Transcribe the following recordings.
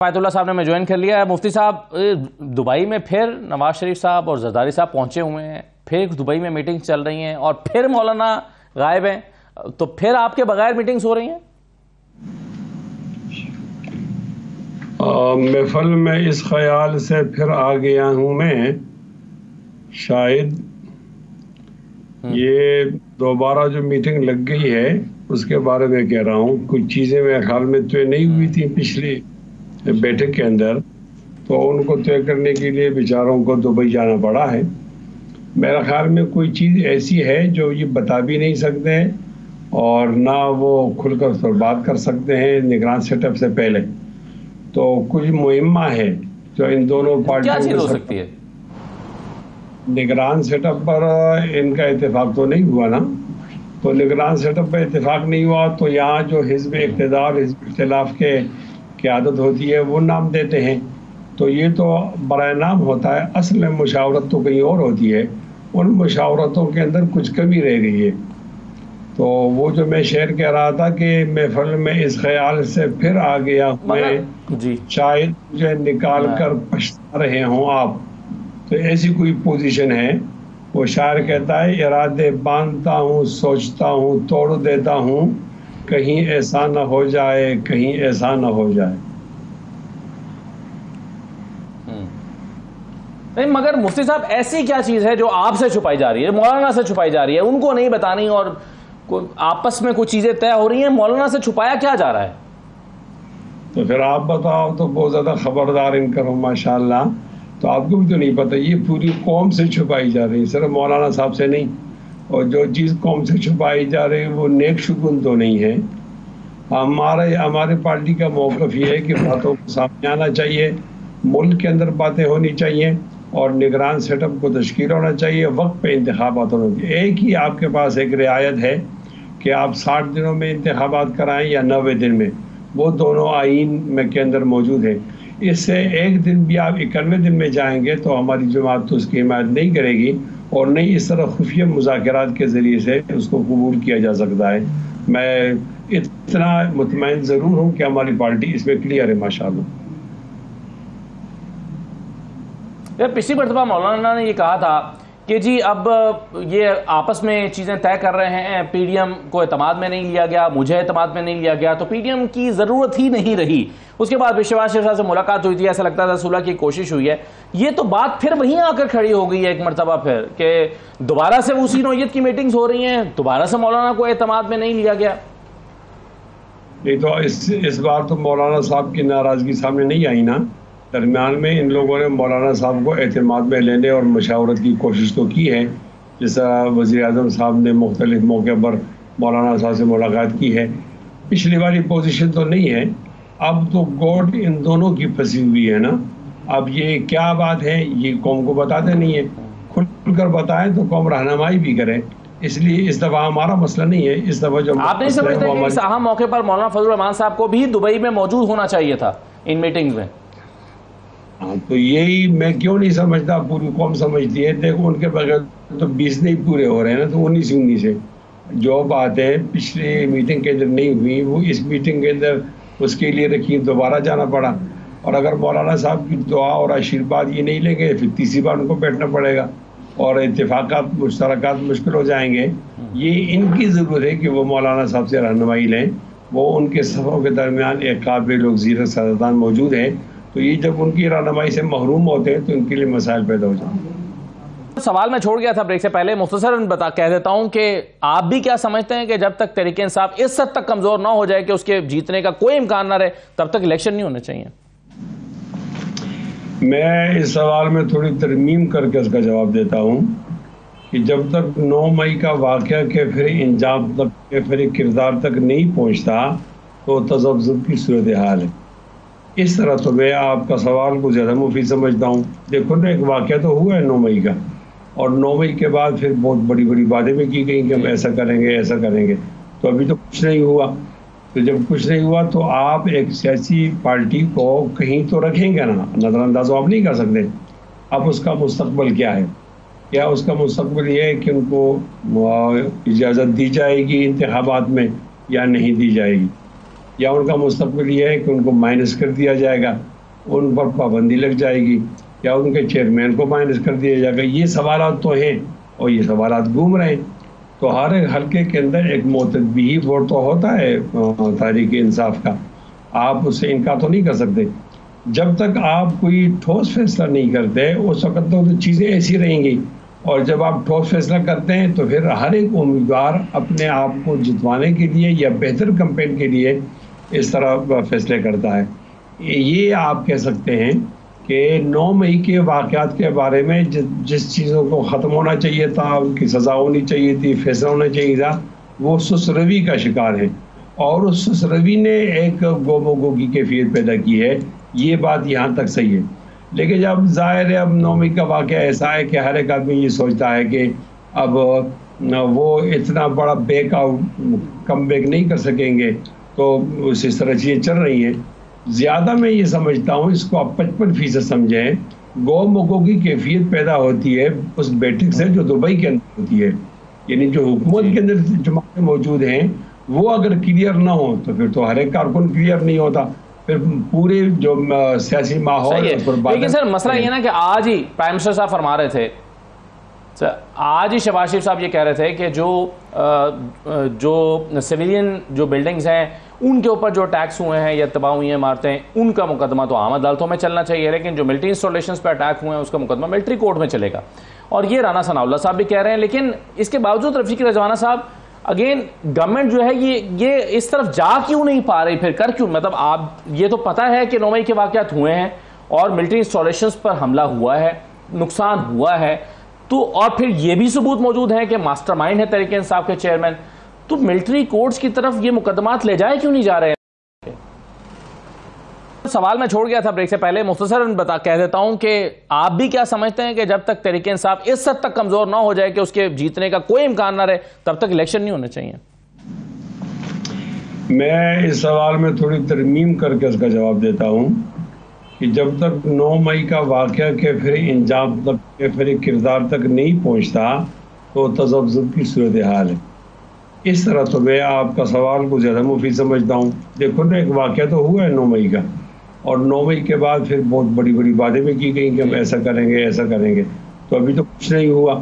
آیت اللہ صاحب نے میں جوائن کر لیا ہے۔ مفتی صاحب، دبئی میں پھر نواز شریف صاحب اور زرداری صاحب پہنچے ہوئے ہیں، پھر دبئی میں میٹنگ چل رہی ہیں اور پھر مولانا غائب ہیں، تو پھر آپ کے بغیر میٹنگز ہو رہی ہیں؟ محفل میں اس خیال سے پھر آ گیا ہوں میں، شاید یہ دوبارہ جو میٹنگ لگ گئی ہے اس کے بارے میں کہہ رہا ہوں۔ کچھ چیزیں میرے خیال میں طے نہیں ہوئی تھی پچھلی بیٹھک کے اندر، تو ان کو طے کرنے کے لیے بیچاروں کو دبئی جانا پڑا ہے۔ میرا خیال میں کوئی چیز ایسی ہے جو یہ بتا بھی نہیں سکتے ہیں اور نہ وہ کھل کر بات کر سکتے ہیں نگران سیٹ اپ سے پہلے۔ تو کچھ مہمہ ہے جو ان دونوں پارٹیوں کیا چیز ہو سکتی ہے؟ نگران سیٹ اپ پر ان کا اتفاق تو نہیں ہوا نا، تو نگران سیٹ اپ پہ اتفاق نہیں ہوا تو یہاں جو حزب اقتدار حزب اختلاف کے قیادت ہوتی ہے وہ نام دیتے ہیں، تو یہ تو برائے نام ہوتا ہے، اصل میں مشاورت تو کہیں اور ہوتی ہے۔ ان مشاورتوں کے اندر کچھ کمی رہ گئی ہے۔ تو وہ جو میں شعر کہہ رہا تھا کہ محفل میں اس خیال سے پھر آ گیا میں، شاید مجھے نکال کر پچھتا رہے ہوں آپ، تو ایسی کوئی پوزیشن ہے۔ وہ شاعر کہتا ہے ارادے باندھتا ہوں، سوچتا ہوں، توڑ دیتا ہوں، کہیں ایسا نہ ہو جائے، کہیں ایسا نہ ہو جائے۔ نہیں مگر مفتی صاحب ایسی کیا چیز ہے جو آپ سے چھپائی جا رہی ہے، مولانا سے چھپائی جا رہی ہے، ان کو نہیں بتانی، اور آپس میں کچھ چیزیں طے ہو رہی ہیں، مولانا سے چھپایا کیا جا رہا ہے؟ تو پھر آپ بتاؤ، تو بہت زیادہ خبردار ان کرو ماشاءاللہ، تو آپ کو بھی تو نہیں پتہ، یہ پوری قوم سے چھپائی جا رہی ہے، صرف مولانا صاحب سے نہیں، اور جو چیز قوم سے چھپائی جا رہی ہے وہ نیک شگون تو نہیں ہے۔ ہمارے پارٹی کا موقف یہ ہے کہ باتوں کو سامنے آنا چاہیے، ملک کے اندر باتیں ہونی چاہیے اور نگران سیٹ اپ کو تشکیل ہونا چاہیے، وقت پہ انتخابات ہونا چاہیے۔ ایک ہی آپ کے پاس ایک رعایت ہے کہ آپ 60 دنوں میں انتخابات کرائیں یا 90 دن میں، وہ دونوں آئین میں کے اندر موجود ہے۔ اس سے ایک دن بھی آپ 91 دن میں جائیں گے تو ہماری جماعت تو اس کی حمایت نہیں کرے گی، اور نہیں اس طرح خفیہ مذاکرات کے ذریعے سے اس کو قبول کیا جا سکتا ہے۔ میں اتنا مطمئن ضرور ہوں کہ ہماری پارٹی اس میں کلیئر ہے ماشاءاللہ۔ پچھلی مرتبہ مولانا نے یہ کہا تھا کہ جی اب یہ آپس میں چیزیں طے کر رہے ہیں، پی ڈی ایم کو اعتماد میں نہیں لیا گیا، مجھے اعتماد میں نہیں لیا گیا، تو پی ڈی ایم کی ضرورت ہی نہیں رہی۔ اس کے بعد شہباز شریف صاحب سے ملاقات ہوئی تھی، ایسا لگتا تھا صلح کی کوشش ہوئی ہے، یہ تو بات پھر وہیں آ کر کھڑی ہو گئی ہے ایک مرتبہ پھر، کہ دوبارہ سے اسی نوعیت کی میٹنگز ہو رہی ہیں، دوبارہ سے مولانا کو اعتماد میں نہیں لیا گیا۔ نہیں تو اس بار تو مولانا صاحب کی ناراضگی سامنے نہیں آئی نا، درمیان میں ان لوگوں نے مولانا صاحب کو اعتماد میں لینے اور مشاورت کی کوشش تو کی ہے، جس طرح وزیر اعظم صاحب نے مختلف موقع پر مولانا صاحب سے ملاقات کی ہے۔ پچھلی والی پوزیشن تو نہیں ہے، اب تو گوٹ ان دونوں کی پھنسی ہوئی ہے نا۔ اب یہ کیا بات ہے یہ قوم کو بتاتے نہیں ہے، کھل کر بتائیں تو قوم رہنمائی بھی کرے۔ اس لیے اس دفعہ ہمارا مسئلہ نہیں ہے، اس دفعہ جو آپ نہیں سمجھتے کہ اس اہم موقع پر مولانا فضل الرحمان صاحب کو بھی دبئی میں موجود ہونا چاہیے تھا ان میٹنگز میں؟ تو یہی میں کیوں نہیں سمجھتا، پوری قوم سمجھتی ہے۔ دیکھو ان کے بغیر تو 20 نہیں پورے ہو رہے ہیں نا، تو 19 جو باتیں پچھلی میٹنگ کے اندر نہیں ہوئی وہ اس میٹنگ کے اندر اس کے لیے رکھی، دوبارہ جانا پڑا، اور اگر مولانا صاحب کی دعا اور آشیرواد یہ نہیں لیں گے پھر تیسری بار ان کو بیٹھنا پڑے گا اور اتفاقات مشترکات مشکل ہو جائیں گے۔ یہ ان کی ضرورت ہے کہ وہ مولانا صاحب سے رہنمائی لیں، وہ ان کے صفوں کے درمیان ایک قابل وزیر سیاستدان موجود ہیں، تو یہ جب ان کی رہنمائی سے محروم ہوتے ہیں تو ان کے لیے مسائل پیدا ہو جاتے ہیں۔ سوال میں چھوڑ گیا تھا بریک سے پہلے، مختصراً کہہ دیتا ہوں کہ آپ بھی کیا سمجھتے ہیں کہ جب تک تحریک انصاف اس حد تک کمزور نہ ہو جائے کہ اس کے جیتنے کا کوئی امکان نہ رہے تب تک الیکشن نہیں ہونے چاہیے؟ میں اس سوال میں تھوڑی ترمیم کر کے اس کا جواب دیتا ہوں کہ جب تک 9 مئی کا واقعہ کے پھر انجام تک کے پھر کردار تک نہیں پہنچتا تو تذبذب کی صورتحال ہے۔ اس طرح تو میں آپ کا سوال کو زیادہ مفید سمجھتا ہوں۔ دیکھو نا، ایک واقعہ تو ہوا ہے 9 مئی کا، اور 9 مئی کے بعد پھر بہت بڑی بڑی باتیں بھی کی گئیں کہ ہم ایسا کریں گے ایسا کریں گے، تو ابھی تو کچھ نہیں ہوا۔ تو جب کچھ نہیں ہوا تو آپ ایک سیاسی پارٹی کو کہیں تو رکھیں گے نا، نظر انداز آپ نہیں کر سکتے۔ اب اس کا مستقبل کیا ہے؟ کیا اس کا مستقبل یہ ہے کہ ان کو اجازت دی جائے گی انتخابات میں یا نہیں دی جائے گی؟ یا ان کا مستقبل یہ ہے کہ ان کو مائنس کر دیا جائے گا، ان پر پابندی لگ جائے گی، یا ان کے چیئرمین کو مائنس کر دیا جائے گا؟ یہ سوالات تو ہیں اور یہ سوالات گھوم رہے ہیں۔ تو ہر ایک حلقے کے اندر ایک معتدی ووٹ تو ہوتا ہے تحریک انصاف کا، آپ اس سے انکار تو نہیں کر سکتے۔ جب تک آپ کوئی ٹھوس فیصلہ نہیں کرتے اس وقت تو چیزیں ایسی رہیں گی، اور جب آپ ٹھوس فیصلہ کرتے ہیں تو پھر ہر ایک امیدوار اپنے آپ کو جتوانے کے لیے یا بہتر کمپین کے لیے اس طرح فیصلے کرتا ہے۔ یہ آپ کہہ سکتے ہیں کہ 9 مئی کے واقعات کے بارے میں جس چیزوں کو ختم ہونا چاہیے تھا، ان کی سزا ہونی چاہیے تھی، فیصلہ ہونا چاہیے تھا، وہ سست روی کا شکار ہے، اور اس سست روی نے ایک گوم و گو کی کیفیت پیدا کی ہے۔ یہ بات یہاں تک صحیح ہے، لیکن جب ظاہر ہے اب 9 مئی کا واقعہ ایسا ہے کہ ہر ایک آدمی یہ سوچتا ہے کہ اب وہ اتنا بڑا بیک آؤٹ کم بیک نہیں کر سکیں گے، تو اس طرح چیزیں چل رہی ہیں۔ زیادہ میں یہ سمجھتا ہوں، اس کو آپ 55% سمجھیں، گو مکو کی کیفیت پیدا ہوتی ہے اس بیٹھک سے جو دبئی کے اندر ہوتی ہے، یعنی جو حکومت کے اندر جماعتیں موجود ہیں وہ اگر کلیئر نہ ہوں تو پھر تو ہر ایک کارکن کلیئر نہیں ہوتا، پھر پورے جو سیاسی ماحول ہے۔ لیکن سر مسئلہ یہ نا کہ آج ہی پرائم منسٹر صاحب فرما رہے تھے، آج ہی شہباز شریف صاحب یہ کہہ رہے تھے کہ جو سویلین جو بلڈنگز ہیں ان کے اوپر جو اٹیکس ہوئے ہیں یا تباہ ہوئی ہیں عمارتیں، ان کا مقدمہ تو عام عدالتوں میں چلنا چاہیے، لیکن جو ملٹری انسٹالیشنز پہ اٹیک ہوئے ہیں اس کا مقدمہ ملٹری کورٹ میں چلے گا۔ اور یہ رانا ثناء اللہ صاحب بھی کہہ رہے ہیں، لیکن اس کے باوجود رفیق رضوانہ صاحب اگین گورنمنٹ جو ہے یہ اس طرف جا کیوں نہیں پا رہی، پھر کر کیوں؟ مطلب آپ یہ تو پتہ ہے کہ 9 مئی کے واقعات ہوئے ہیں اور ملٹری انسٹالیشنز پر حملہ ہوا ہے، نقصان ہوا ہے، تو اور پھر یہ بھی ثبوت موجود ہے کہ ماسٹر مائنڈ ہے تحریک انصاف کے چیئرمین، تو ملٹری کورٹس کی طرف یہ مقدمات لے جائے کیوں نہیں جا رہے ہیں؟ سوال میں چھوڑ گیا تھا بریک سے پہلے، مختصراً کہہ دیتا ہوں کہ آپ بھی کیا سمجھتے ہیں کہ جب تک تحریک انصاف اس حد تک کمزور نہ ہو جائے کہ اس کے جیتنے کا کوئی امکان نہ رہے تب تک الیکشن نہیں ہونے چاہیے؟ میں اس سوال میں تھوڑی ترمیم کر کے اس کا جواب دیتا ہوں کہ جب تک 9 مئی کا واقعہ کے پھر انجام تک کے پھر کردار تک نہیں پہنچتا تو تذبذب کی صورتحال ہے۔ اس طرح تو میں آپ کا سوال کو زیادہ مفید سمجھتا ہوں۔ دیکھو نا، ایک واقعہ تو ہوا ہے 9 مئی کا، اور 9 مئی کے بعد پھر بہت بڑی بڑی باتیں بھی کی گئیں کہ ہم ایسا کریں گے ایسا کریں گے، تو ابھی تو کچھ نہیں ہوا۔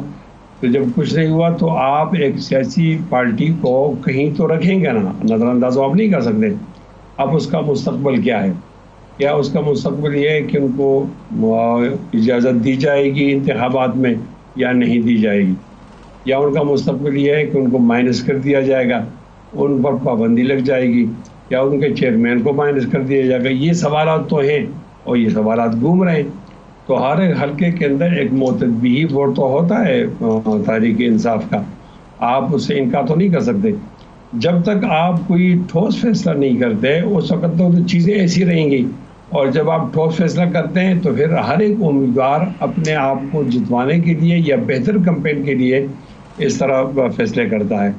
تو جب کچھ نہیں ہوا تو آپ ایک سیاسی پارٹی کو کہیں تو رکھیں گے نا، نظر انداز آپ نہیں کر سکتے۔ اب اس کا مستقبل کیا ہے؟ کیا اس کا مستقبل یہ ہے کہ ان کو اجازت دی جائے گی انتخابات میں یا نہیں دی جائے گی، یا ان کا مستقبل یہ ہے کہ ان کو مائنس کر دیا جائے گا، ان پر پابندی لگ جائے گی، یا ان کے چیئرمین کو مائنس کر دیا جائے گا؟ یہ سوالات تو ہیں اور یہ سوالات گھوم رہے ہیں۔ تو ہر ایک حلقے کے اندر ایک معتدی ووٹ تو ہوتا ہے تحریک انصاف کا، آپ اس سے انکار تو نہیں کر سکتے۔ جب تک آپ کوئی ٹھوس فیصلہ نہیں کرتے اس وقت تو چیزیں ایسی رہیں گی، اور جب آپ ٹھوس فیصلہ کرتے ہیں تو پھر ہر ایک امیدوار اپنے آپ کو جتوانے کے لیے یا بہتر کمپین کے لیے اس طرح فیصلے کرتا ہے۔